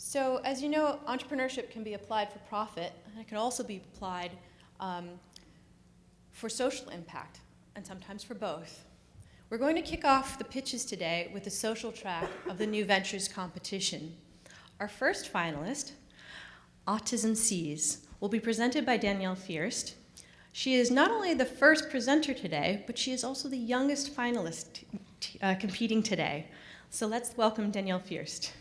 So as you know, entrepreneurship can be applied for profit, and it can also be applied for social impact, and sometimes for both. We're going to kick off the pitches today with the social track of the New Ventures competition. Our first finalist, AutismSees, will be presented by Danielle Feerst. She is not only the first presenter today, but she is also the youngest finalist competing today. So let's welcome Danielle Feerst.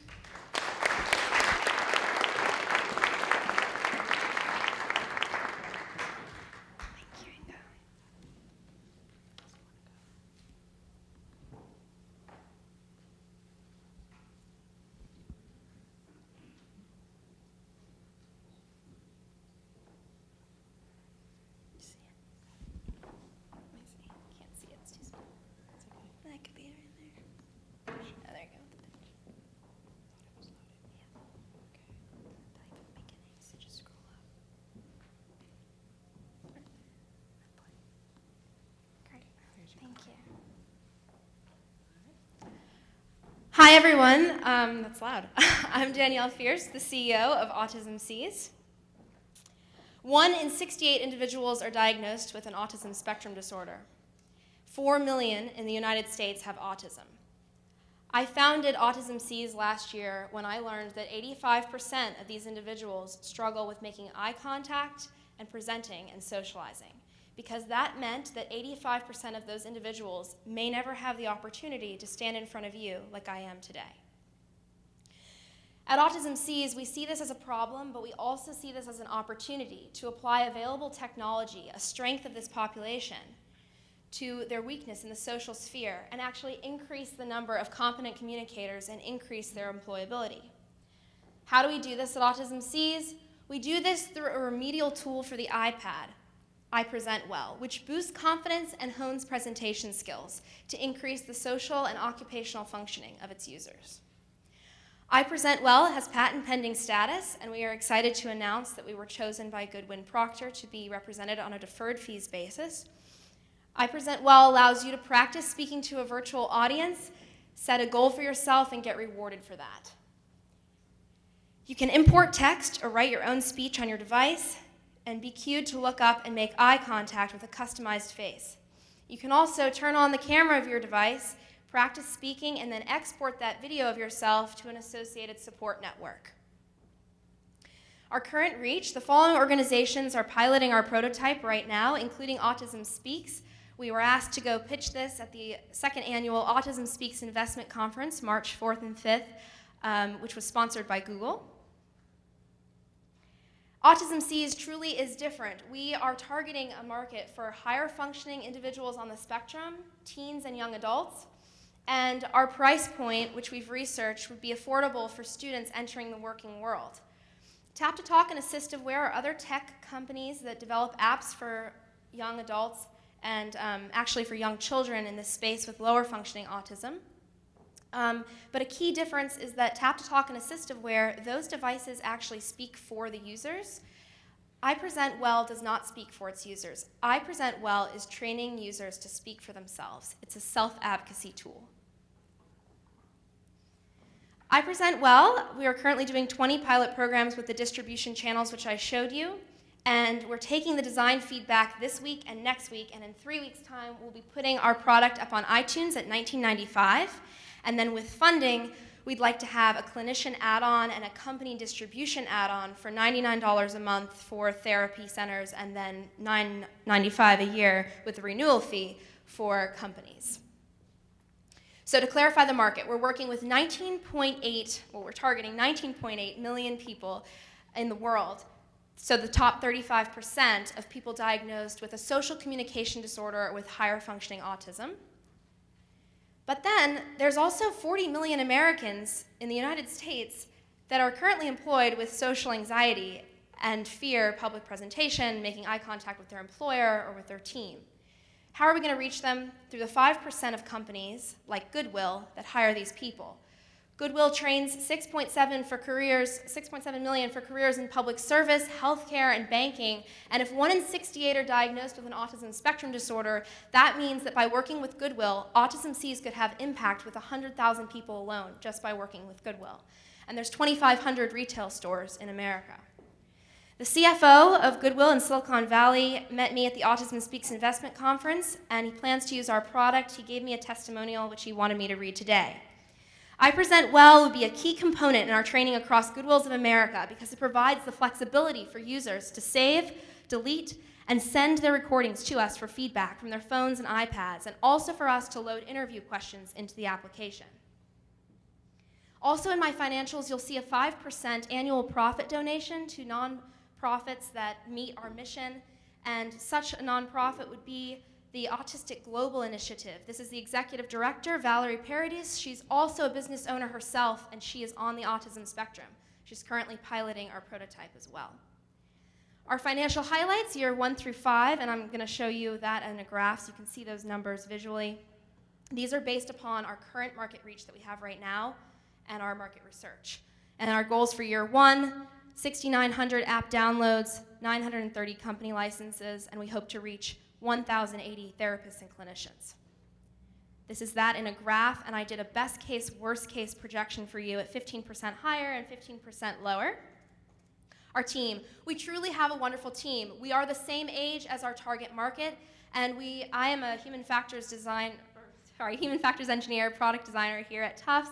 Hi everyone, that's loud. I'm Danielle Feerst, the CEO of AutismSees. 1 in 68 individuals are diagnosed with an autism spectrum disorder. 4 million in the United States have autism. I founded AutismSees last year when I learned that 85% of these individuals struggle with making eye contact and presenting and socializing, because that meant that 85% of those individuals may never have the opportunity to stand in front of you like I am today. At AutismSees, we see this as a problem, but we also see this as an opportunity to apply available technology, a strength of this population, to their weakness in the social sphere and actually increase the number of competent communicators and increase their employability. How do we do this at AutismSees? We do this through a remedial tool for the iPad, I Present Well, which boosts confidence and hones presentation skills to increase the social and occupational functioning of its users. I Present Well has patent pending status, and we are excited to announce that we were chosen by Goodwin Procter to be represented on a deferred fees basis. I Present Well allows you to practice speaking to a virtual audience, set a goal for yourself, and get rewarded for that. You can import text or write your own speech on your device, and be cued to look up and make eye contact with a customized face. You can also turn on the camera of your device, practice speaking, and then export that video of yourself to an associated support network. Our current reach, the following organizations are piloting our prototype right now, including Autism Speaks. We were asked to go pitch this at the second annual Autism Speaks Investment Conference, March 4th and 5th, which was sponsored by Google. AutismSees truly is different. We are targeting a market for higher functioning individuals on the spectrum, teens and young adults, and our price point, which we've researched, would be affordable for students entering the working world. Tap to Talk and AssistAware are other tech companies that develop apps for young adults and actually for young children in this space with lower functioning autism. But a key difference is that Tap to Talk and AssistAware, those devices actually speak for the users. I Present Well does not speak for its users. I Present Well is training users to speak for themselves. It's a self-advocacy tool. I Present Well, we are currently doing 20 pilot programs with the distribution channels which I showed you, and we're taking the design feedback this week and next week, and in 3 weeks' time, we'll be putting our product up on iTunes at $19.95. And then with funding, we'd like to have a clinician add-on and a company distribution add-on for $99 a month for therapy centers, and then $9.95 a year with a renewal fee for companies. So to clarify the market, we're working with we're targeting 19.8 million people in the world. So the top 35% of people diagnosed with a social communication disorder with higher functioning autism. But then there's also 40 million Americans in the United States that are currently employed with social anxiety and fear public presentation, making eye contact with their employer or with their team. How are we going to reach them? Through the 5% of companies like Goodwill that hire these people. Goodwill trains 6.7 million for careers in public service, healthcare, and banking. And if 1 in 68 are diagnosed with an autism spectrum disorder, that means that by working with Goodwill, AutismSees could have impact with 100,000 people alone just by working with Goodwill. And there's 2,500 retail stores in America. The CFO of Goodwill in Silicon Valley met me at the Autism Speaks Investment Conference, and he plans to use our product. He gave me a testimonial which he wanted me to read today. I Present Well would be a key component in our training across Goodwills of America because it provides the flexibility for users to save, delete, and send their recordings to us for feedback from their phones and iPads, and also for us to load interview questions into the application. Also in my financials, you'll see a 5% annual profit donation to nonprofits that meet our mission, and such a nonprofit would be the Autistic Global Initiative. This is the executive director, Valerie Paradis. She's also a business owner herself, and she is on the autism spectrum. She's currently piloting our prototype as well. Our financial highlights, year 1 through 5, and I'm going to show you that in a graph so you can see those numbers visually. These are based upon our current market reach that we have right now and our market research. And our goals for year 1, 6,900 app downloads, 930 company licenses, and we hope to reach 1,080 therapists and clinicians. This is that in a graph, and I did a best case, worst case projection for you at 15% higher and 15% lower. Our team, we truly have a wonderful team. We are the same age as our target market, and I am a human factors engineer, product designer here at Tufts,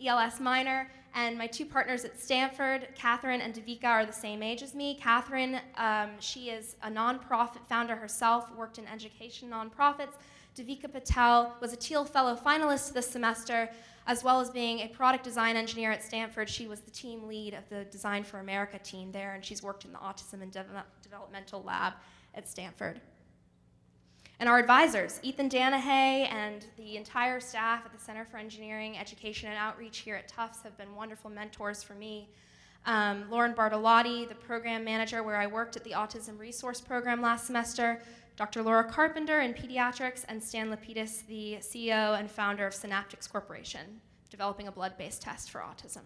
ELS minor, and my 2 partners at Stanford, Catherine and Devika, are the same age as me. Catherine, she is a nonprofit founder herself, worked in education nonprofits. Devika Patel was a Teal Fellow finalist this semester, as well as being a product design engineer at Stanford. She was the team lead of the Design for America team there, and she's worked in the Autism and Developmental Lab at Stanford. And our advisors, Ethan Danahay and the entire staff at the Center for Engineering, Education, and Outreach here at Tufts have been wonderful mentors for me. Lauren Bartolotti, the program manager where I worked at the Autism Resource Program last semester, Dr. Laura Carpenter in pediatrics, and Stan Lapidus, the CEO and founder of Synaptics Corporation, developing a blood-based test for autism.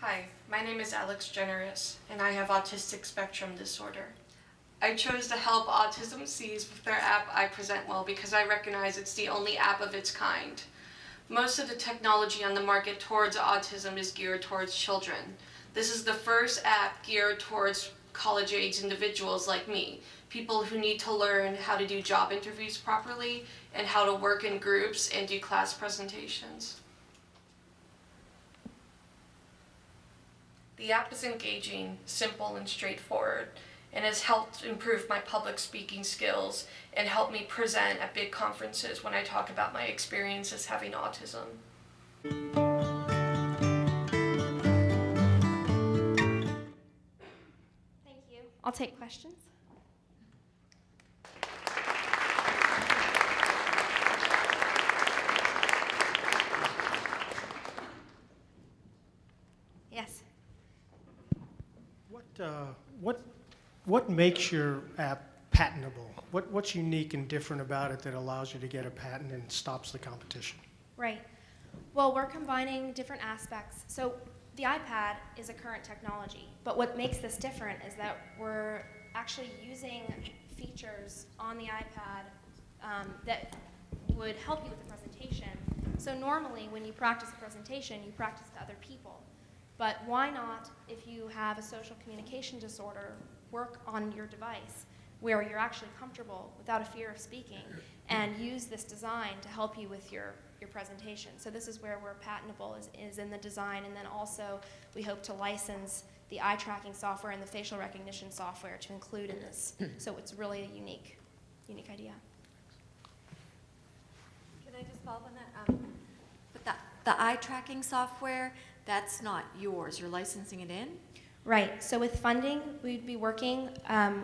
Hi, my name is Alex Generous, and I have autistic spectrum disorder. I chose to help AutismSees with their app I Present Well because I recognize it's the only app of its kind. Most of the technology on the market towards autism is geared towards children. This is the first app geared towards college-age individuals like me, people who need to learn how to do job interviews properly and how to work in groups and do class presentations. The app is engaging, simple, and straightforward, and has helped improve my public speaking skills and help me present at big conferences when I talk about my experiences having autism. Thank you. I'll take questions. Yes. What makes your app patentable? What's unique and different about it that allows you to get a patent and stops the competition? Right. Well, we're combining different aspects. So the iPad is a current technology, but what makes this different is that we're actually using features on the iPad that would help you with the presentation. So normally when you practice a presentation, you practice to other people. But why not, if you have a social communication disorder, work on your device where you're actually comfortable without a fear of speaking and use this design to help you with your presentation. So this is where we're patentable, is in the design, and then also we hope to license the eye tracking software and the facial recognition software to include in this. So it's really a unique idea. Can I just follow up on that? But the eye tracking software, that's not yours. You're licensing it in? Right. So with funding, we'd be working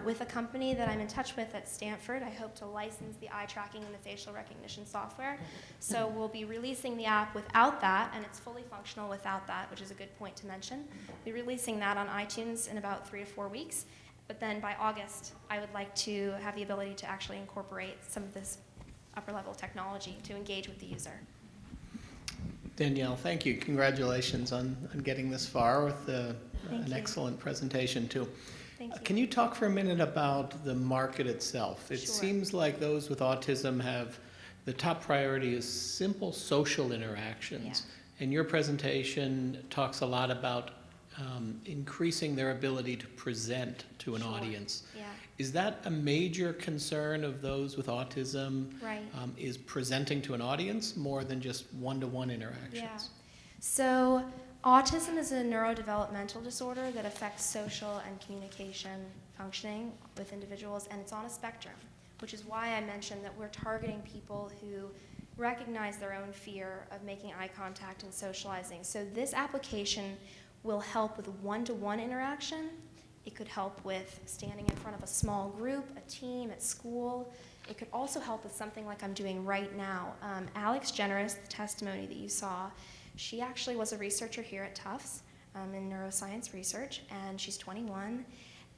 with a company that I'm in touch with at Stanford. I hope to license the eye tracking and the facial recognition software. So we'll be releasing the app without that, and it's fully functional without that, which is a good point to mention. We'll be releasing that on iTunes in about 3 to 4 weeks. But then by August, I would like to have the ability to actually incorporate some of this upper level technology to engage with the user. Danielle, thank you. Congratulations on getting this far with Thank an you. excellent presentation, too. Thank you. Can you talk for a minute about the market itself? It Sure. seems like those with autism have, the top priority is simple social interactions. And your presentation talks a lot about increasing their ability to present to an Sure. audience. Yeah. Is that a major concern of those with autism? Right. Is presenting to an audience more than just one-to-one interactions? Yeah. So autism is a neurodevelopmental disorder that affects social and communication functioning with individuals, and it's on a spectrum, which is why I mentioned that we're targeting people who recognize their own fear of making eye contact and socializing. So this application will help with one-to-one interaction. It could help with standing in front of a small group, a team at school. It could also help with something like I'm doing right now. Alex Generous, the testimony that you saw, she actually was a researcher here at Tufts in neuroscience research, and she's 21,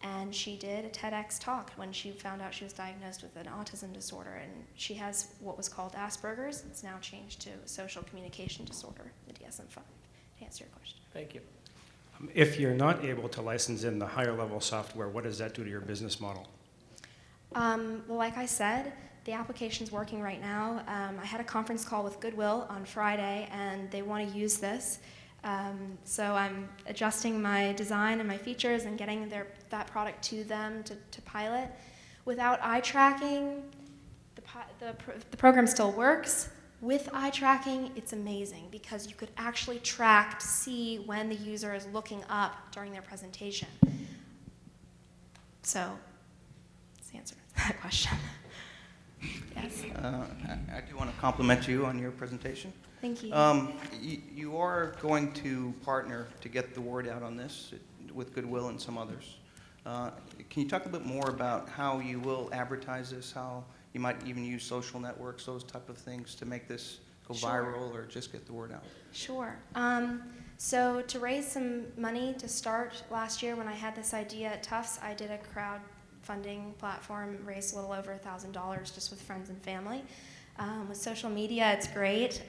and she did a TEDx talk when she found out she was diagnosed with an autism disorder, and she has what was called Asperger's. It's now changed to social communication disorder, the DSM-5, to answer your question. Thank you. If you're not able to license in the higher level software, what does that do to your business model? Well, like I said, the application's working right now. I had a conference call with Goodwill on Friday, and they want to use this. So I'm adjusting my design and my features and getting that product to them to pilot. Without eye tracking, the program still works. With eye tracking, it's amazing because you could actually track to see when the user is looking up during their presentation. So, that's the answer to that question. Yes. I do want to compliment you on your presentation. Thank you. You are going to partner to get the word out on this with Goodwill and some others. Can you talk a bit more about how you will advertise this, how you might even use social networks, those type of things to make this go Sure. viral or just get the word out? Sure. So to raise some money to start last year when I had this idea at Tufts, I did a crowdfunding platform, raised a little over $1,000 just with friends and family. With social media, it's great.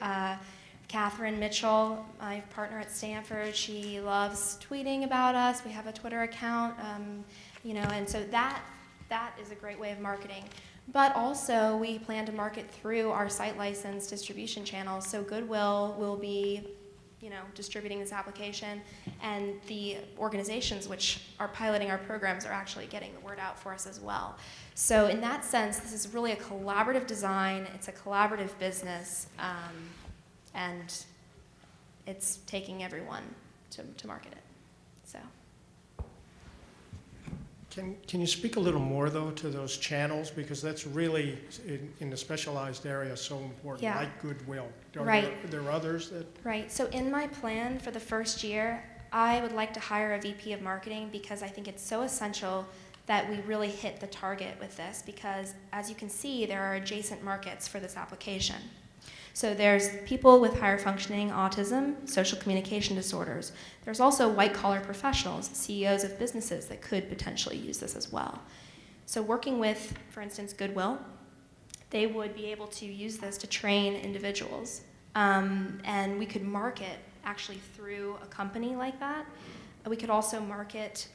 Catherine Mitchell, my partner at Stanford, she loves tweeting about us. We have a Twitter account, and so that is a great way of marketing. But also, we plan to market through our site license distribution channels. So Goodwill will be, distributing this application, and the organizations which are piloting our programs are actually getting the word out for us as well. So in that sense, this is really a collaborative design. It's a collaborative business, and it's taking everyone to market it. So. Can you speak a little more, though, to those channels? Because that's really, in the specialized area, so important, Yeah. like Goodwill. Right. Are there others that? Right. So in my plan for the first year, I would like to hire a VP of marketing because I think it's so essential that we really hit the target with this because, as you can see, there are adjacent markets for this application. So there's people with higher functioning autism, social communication disorders. There's also white-collar professionals, CEOs of businesses that could potentially use this as well. So working with, for instance, Goodwill, they would be able to use this to train individuals. And we could market actually through a company like that. We could also market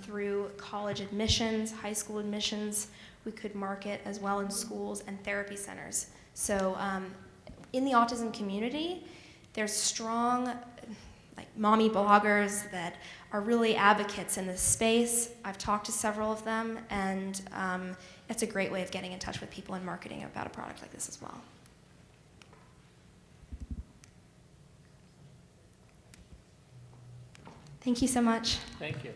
through college admissions, high school admissions. We could market as well in schools and therapy centers. So in the autism community, there's strong mommy bloggers that are really advocates in this space. I've talked to several of them, and it's a great way of getting in touch with people and marketing about a product like this as well. Thank you so much. Thank you.